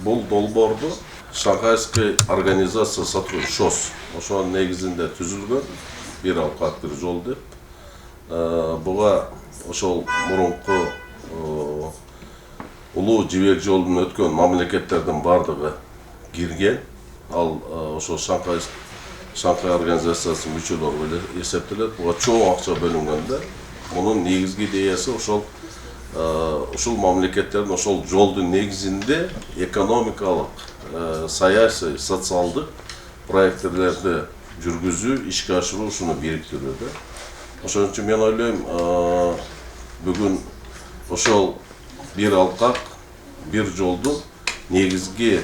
Бұл долбоорду Шанхайский организация сотрудничества ШОС ошонун негизинде түзүлгөн бир алкак бир жол деп. Буга ошол мурунку улуу жибек жолунун өткөн мамлекеттердин бардыгы кирген. Ал ошол Шанхай организациясынын мүчөлөрү эле эсептелет. Буга чоң акча бөлүнгөндө мунун негизги идеясы ушул мамлекеттердин ошол жолдун негизинде экономикалык, саясий, социалдык проекттерди жүргүзүү, ишке ашыруу, ушуну бириктирүү да. Ошон үчүн мен ойлойм, бүгүн ошол бир алкак, бир жолдун негизги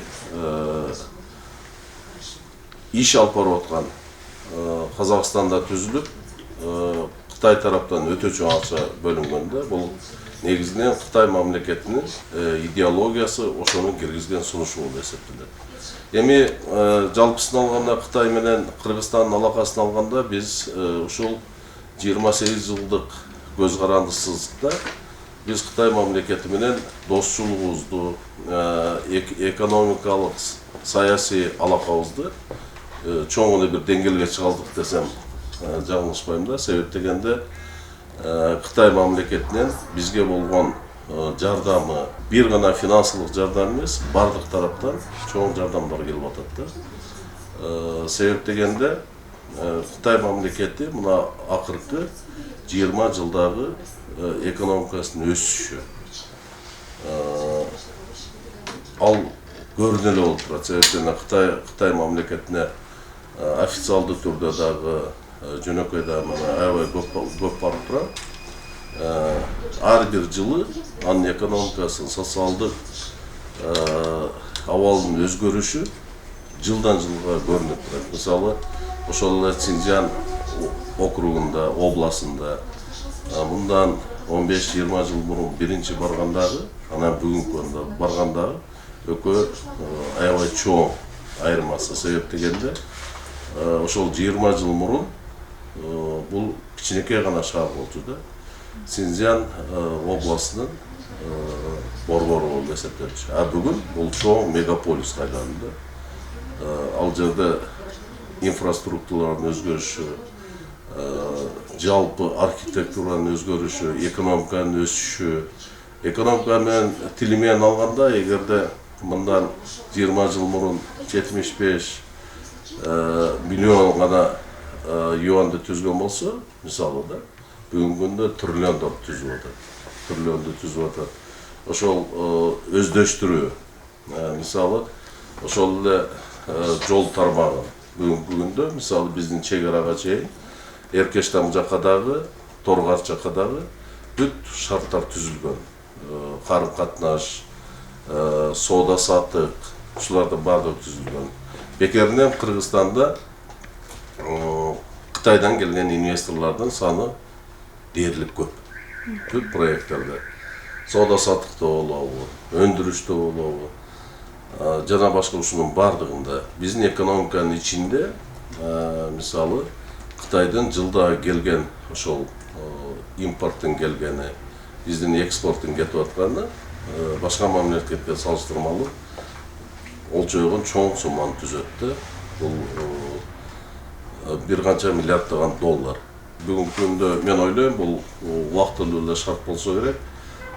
иш алып барып аткан Казакстанда түзүлүп, Кытай тараптан өтө чоң акча бөлүнгөн да. Бул негизинен Кытай мамлекетинин идеологиясы ошонун киргизген сунушу болуп эсептелет. Эми жалпысын алганда Кытай менен Кыргызстандын алакасын алганда биз ушул 28 жылдык көз карандысыздыкта биз Кытай мамлекети менен достчулугубузду, экономикалык, саясий алакабызды чоң эле бир деңгээлге чыгалдык десем жаңылышпайм да. Себеп дегенде Кытай мамлекетинен бизге болгон жардамы бир гана финансылык жардам эмес, бардык тараптан чоң жардамдар келип атат да. Себеп дегенде Кытай мамлекети мына акыркы 20 жылдагы экономикасынын өсүшү ал көрүнө эле болуп турат. Себептен Кытай мамлекетине официалдуу түрдө дагы жөнөкөй дагы аябай көп барып турат. Ар бир жылы анын экономикасынын социалдык абалынын өзгөрүшү жылдан жылга көрүнүп турат. Мисалы, ошол эле Синьцзян округунда, областында мындан 15-20 жыл мурун биринчи баргандагы, анан бүгүнкү баргандагы экөө аябай чоң айырмасы. Себеп дегенде ошол 20 жыл мурун бул кичинекей гана шаар болчу да. Синьцзян областынын борбору болуп эсептелчү. А бүгүн бул чоң мегаполиске айланды. Ал жерде инфраструктуранын өзгөрүшү, жалпы архитектуранын өзгөрүшү, экономиканын өсүшү, экономика менен тили менен алганда, эгерде мындан 20 жыл мурун 75 миллион гана юанды түзгөн болсо, мисалы да, бүгүнкү күндө триллиондор түзүп атат. Ошол өздөштүрүү, мисалы, ошол эле жол тармагы бүгүнкү күндө, мисалы, биздин чек арага чейин Эркештам жакка дагы, Торгар жакка дагы бүт шарттар түзүлгөн. Карым-катнаш, соода саттык, ушулардын баардыгы түзүлгөн. Бекеринен Кыргызстанда Кытайдан келген инвесторлордун саны дээрлик көп. Бүт проекттерде соода саттыкта болобу, өндүрүштө болобу, жана башка ушунун баардыгында биздин экономиканын ичинде, мисалы, Кытайдын жылда келген ошол импорттун келгени, биздин экспорттун кетип атканы башка мамлекетке салыштырмалуу олчойгон чоң сумманы түзөт да. Бул бир канча миллиарддаган доллар. Бүгүнкү күндө мен ойлойм, бул убактылуу эле шарт болсо керек.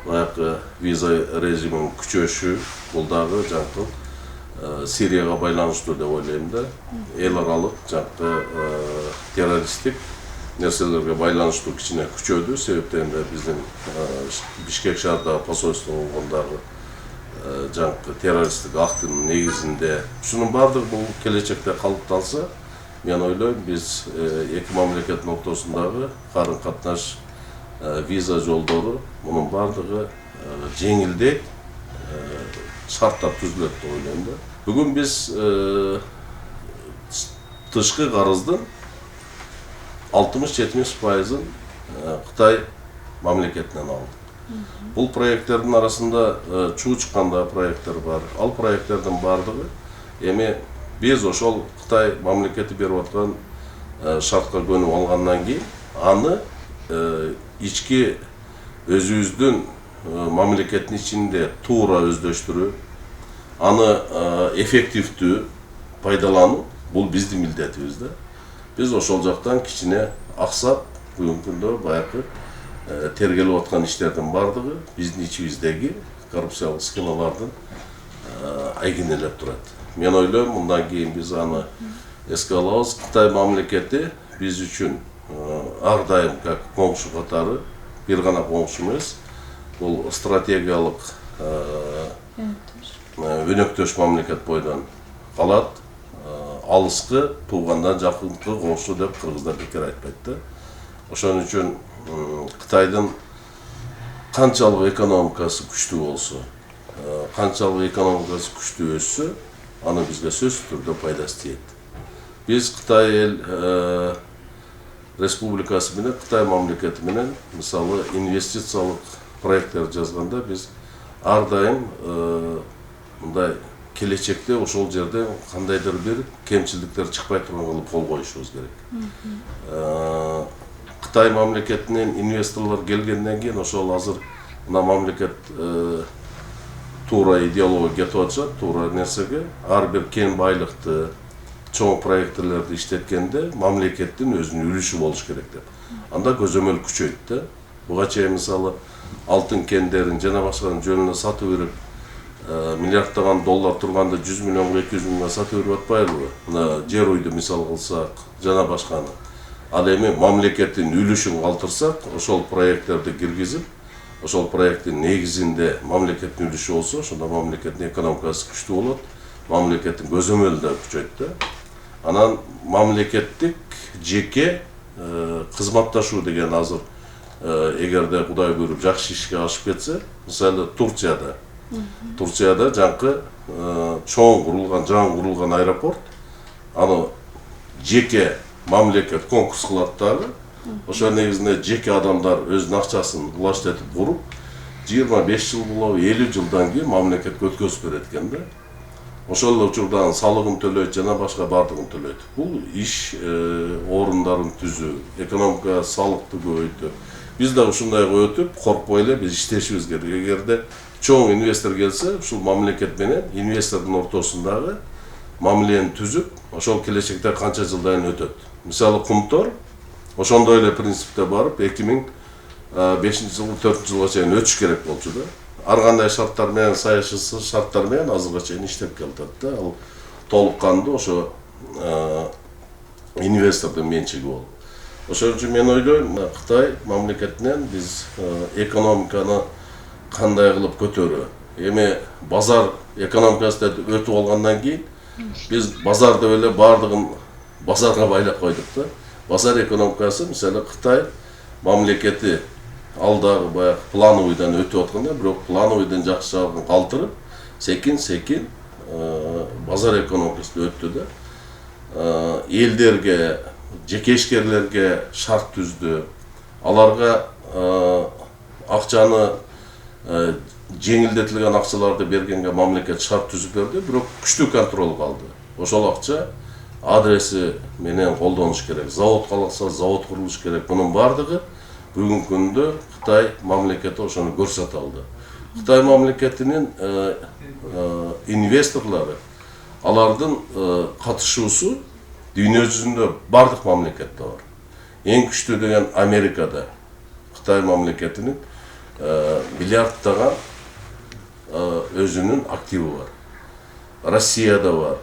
Баягы виза режиминин күчөшү, бул дагы жанакы Сирияга байланыштуу деп ойлойм да. Эл аралык жанакы террористтик нерселерге байланыштуу кичине күчөдү. Себептен биздин Бишкек шаарда посольство болгондагы жанакы террористтик актын негизинде ушунун баардыгы бул келечекте калыпталса, мен ойлойм, биз эки мамлекеттин ортосундагы карым-катнаш, виза жолдору, мунун баардыгы жеңилдеп шарттар түзүлөт деп ойлойм да. Бүгүн биз тышкы карыздын 60-70%-ын Кытай мамлекетинен алдык. Бул проекттердин арасында чуу чыкканда проекттер бар. Ал проекттердин баардыгы эми биз ошол Кытай мамлекети берип аткан шартка көнүп алгандан кийин аны ички өзүбүздүн мамлекеттин ичинде туура өздөштүрүү, аны эффективдүү пайдалануу бул биздин милдетибиз да. Биз ошол жактан кичине аксап, бүгүнкү күндө баягы тергелип аткан иштердин бардыгы биздин ичибиздеги коррупциялык схемалардын айгинелеп турат. Мен ойлойм, мындан кийин биз аны эске алабыз. Кытай мамлекети биз үчүн ар дайым как коңшу катары, бир гана коңшу эмес, бул стратегиялык өнөктөш мамлекет бойдон калат. Алыскы туугандан жакынкы коңшу деп кыргыздар бекер айтпайт да. Ошон үчүн Кытайдын канчалык экономикасы күчтүү болсо, канчалык экономикасы күчтүү өссө, аны бизге сөзсүз түрдө пайдасы тиет. Биз Кытай эл республикасы менен, Кытай мамлекети менен, мисалы, инвестициялык проекттер жазганда биз ар дайым мындай келечекте ошол жерде кандайдыр бир кемчиликтер чыкпай турган кылып кол коюшубуз керек. Кытай мамлекетинен инвесторлор келгенден кийин ошол азыр мына мамлекет туура идеология кетип атышат, туура нерсеге, ар бир кен байлыкты, чоң проекттерди иштеткенде мамлекеттин өзүнүн үлүшү болуш керек деп. Анда көзөмөл күчөйт да. Буга чейин мисалы алтын кендерин жана башканын жөнүнө сатып берип, миллиарддаган доллар турганда 100 миллионго 200 миллионго сатып берип атпайлыбы? Мына жер үйдү мисал кылсак, жана башканы. Ал эми мамлекеттин үлүшүн калтырсак, ошол проекттерди киргизип, ошол проекттин негизинде мамлекеттин үлүшү болсо, ошондо мамлекеттин экономикасы күчтүү болот, мамлекеттин көзөмөлү да күчөйт да. Анан мамлекеттик жеке кызматташуу деген азыр эгерде Кудай буйруп жакшы ишке ашып кетсе, мисалы Турцияда жаңкы чоң курулган, жаңы курулган аэропорт, аны жеке мамлекет конкурс кылат дагы. Ошол негизинде жеке адамдар өзүнүн акчасын улаштетип куруп, 25 жыл болобу, 50 жылдан кийин мамлекетке өткөзүп берет экен да. Ошол эле учурда салыгын төлөйт, жана башка бардыгын төлөйт. Бул иш орундарын түзүү, экономика салыкты көбөйтүү. Биз да ушундайга өтүп, коркпой эле биз иштешибиз керек. Эгерде чоң инвестор келсе, ушул мамлекет менен инвестордун ортосундагы мамилени түзүп, ошол келечекте канча жылдан өтөт. Мисалы Кумтор ошондой эле принципте барып 2005-жылы 4-жылга чейин өтүш керек болчу да. Ар кандай шарттар менен, саясий шарттар менен азырга чейин иштеп келатат да. Ал толук кандуу ошо инвестордун менчиги болуп. Ошон үчүн мен ойлойм, Кытай мамлекетинен биз экономиканы кандай кылып көтөрүү. Эми базар экономикасы өтүп алгандан кийин биз базар деп эле бардыгын базарга байлап койдук да. Базар экономикасы, мисалы Кытай мамлекети алдагы баягы плановыйдан өтүп атканда, бирок плановыйдан жакшы жагын калтырып, секин базар экономикасы өттү да. Элдерге, жеке ишкерлерге шарт түздү. Аларга акчаны жеңилдетилген акчаларды бергенге мамлекет шарт түзүп берди, бирок күчтүү контрол калды. Ошол акча адреси менен колдонуш керек. Завод калса завод курулуш керек. Мунун бардыгы бүгүнкү күндө Кытай мамлекети ошону көрсөтө алды. Кытай мамлекетинин инвесторлору, алардын катышуусу дүйнө жүзүндө бардык мамлекетте бар. Эң күчтүү деген Америкада Кытай мамлекетинин миллиарддаган өзүнүн активи бар. Россияда бар.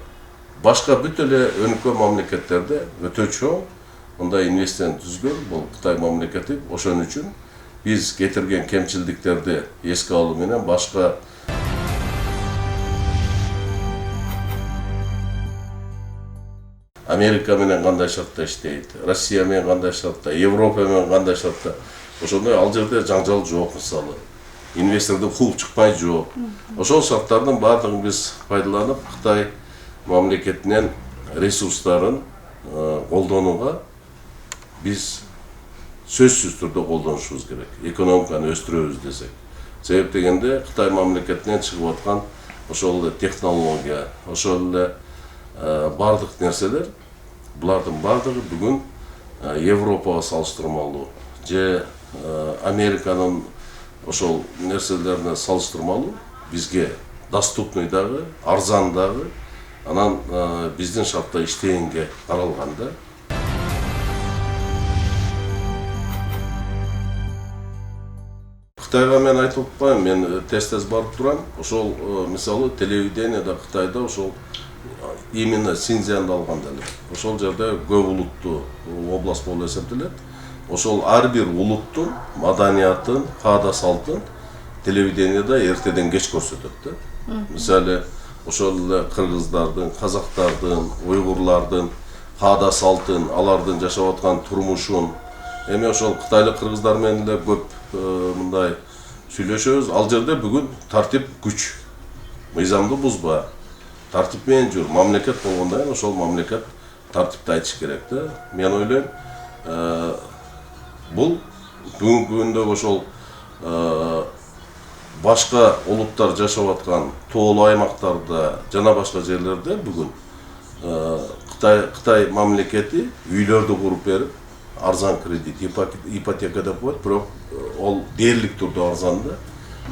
Башка бүт эле өнүккөн мамлекеттерде өтө чоң мындай инвестиция түзгөн бул Кытай мамлекети. Ошон үчүн биз кетирген кемчилдиктерди эске алуу менен башка Америка менен кандай шартта иштейт, Россия менен кандай шартта, Европа менен кандай шартта. Ошондой ал жерде жаңжал жок, мисалы. Инвестордун кууп чыкпай жок. Ошол шарттардын баардыгын биз пайдаланып, Кытай мамлекетинен ресурстарын колдонууга биз сөзсүз түрдө колдонушубуз керек. Экономиканы өстүрөбүз десек. Себеп дегенде Кытай мамлекетинен чыгып аткан ошол эле технология, ошол эле бардык нерселер, булардын бардыгы бүгүн Европага салыштырмалуу же Американын ошол нерселерине салыштырмалуу бизге доступный дагы, арзан дагы, анан биздин шартта иштегенге каралган да. Кытайга мен айтып атпайм, мен тез барып турам. Ошол мисалы телевидениеда Кытайда ошол именно Синьцзянды алганда эле. Ошол жерде көп улуттуу область болуп эсептелет. Ошол ар бир улуттун маданиятын, каада салтын телевидениеда эртеден кеч көрсөтөт да. Мисалы ошол эле кыргыздардын, казактардын, уйгурлардын каада салтын, алардын жашап аткан турмушун, эми ошол кытайлык кыргыздар менен эле көп мындай сүйлөшөбүз. Ал жерде бүгүн тартип күч. Мыйзамды бузба. Тартип менен жүр. Мамлекет болгондон кийин ошол мамлекет тартипти айтыш керек да. Мен ойлойм, бул бүгүнкү күндө ошол башка улуттар жашап аткан тоолуу аймактарда жана башка жерлерде бүгүн Кытай мамлекети үйлөрдү куруп берип, арзан кредит, ипотека деп коет, бирок ол дээрлик түрдө арзан да.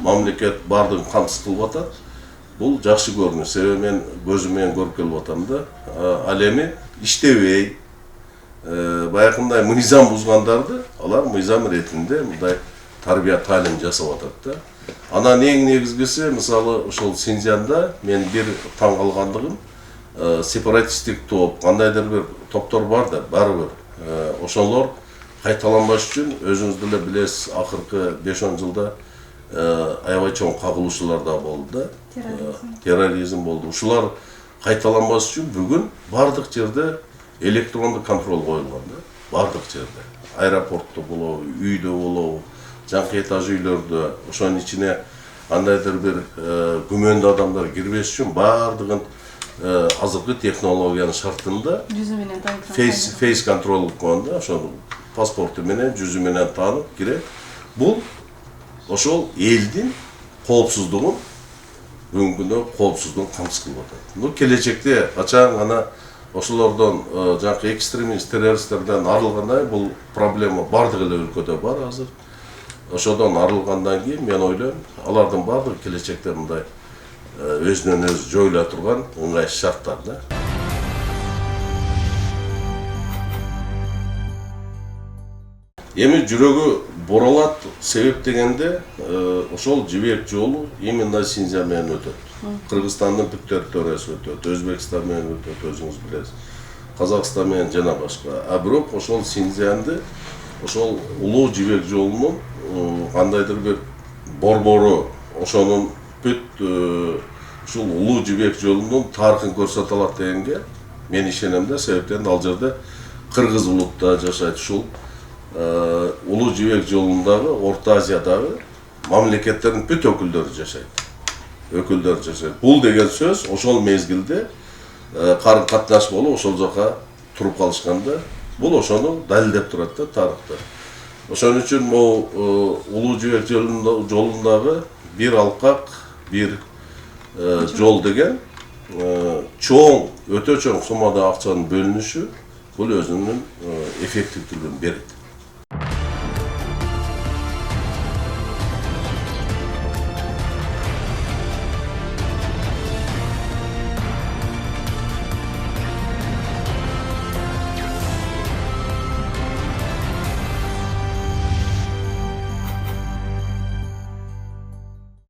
Мамлекет бардыгын камсыз кылып атат. Бул жакшы көрүнүш. Себеби мен көзүм менен көрүп келип атам да. Ал эми иштебей, баягындай мыйзам бузгандарды алар мыйзам иретинде мындай тарбия таалим жасап атат да. Анан эң негизгиси, мисалы ошол Синьцзянда мен бир таң калгандыгым, сепаратисттик топ, кандайдыр бир топтор бар да, барыбыр. Ошолор кайталанбаш үчүн өзүңүз деле билесиз, акыркы 5-10 жылда аябай чоң кагылышуулар да болду да. Терроризм болду. Ушулар кайталанбас үчүн бүгүн бардык жерде электрондук контроль коюлган да. Бардык жерде. Аэропортто болобу, үйдө болобу, жаңкы этаж үйлөрдө, ошонун ичине кандайдыр бир күмөндүү адамдар кирбеш үчүн бардыгын азыркы технологиянын шартында жүзү менен таанып, фейс контрол койгон да, ошол паспорту менен, жүзү менен таанып кирет. Бул ошол элдин коопсуздугун, бүгүнкү күндө коопсуздугун камсыз кылып атат. Келечекте качан гана ошолордон жаңкы экстремист, террористтерден арылгандай, бул проблема бардык эле өлкөдө бар азыр. Ошодон арылгандан кийин мен ойлойм, алардын бардыгы келечекте мындай өзүнөн өзү жоюла турган ыңгайсыз шарттар да. Эми жүрөгү буралат себеп дегенде, ошол жибек жолу именно Синьцзян менен өтөт. Кыргызстандын бүт территориясы өтөт, Өзбекстан менен өтөт, өзүңүз билесиз. Казакстан менен жана башка. А бирок ошол Синьцзянды, ошол улуу жибек жолунун кандайдыр бир борбору, ошонун бүт ушул улуу жибек жолунун тарыхын көрсөтө алат дегенге мен ишенем да, себептен ал жерде кыргыз улутта жашайт. Ушул улуу жибек жолундагы Орто Азиядагы мамлекеттердин бүт өкүлдөрү жашайт. Бул деген сөз ошол мезгилде карым катнаш болуп ошол жака туруп калышканда, бул ошону далилдеп турат да тарыхта. Ошон үчүн могу улуу жибек жолундагы бир алкак, бир жол деген чоң, өтө чоң суммада акчанын бөлүнүшү бул өзүнүн эффективдүүлүгүн берет.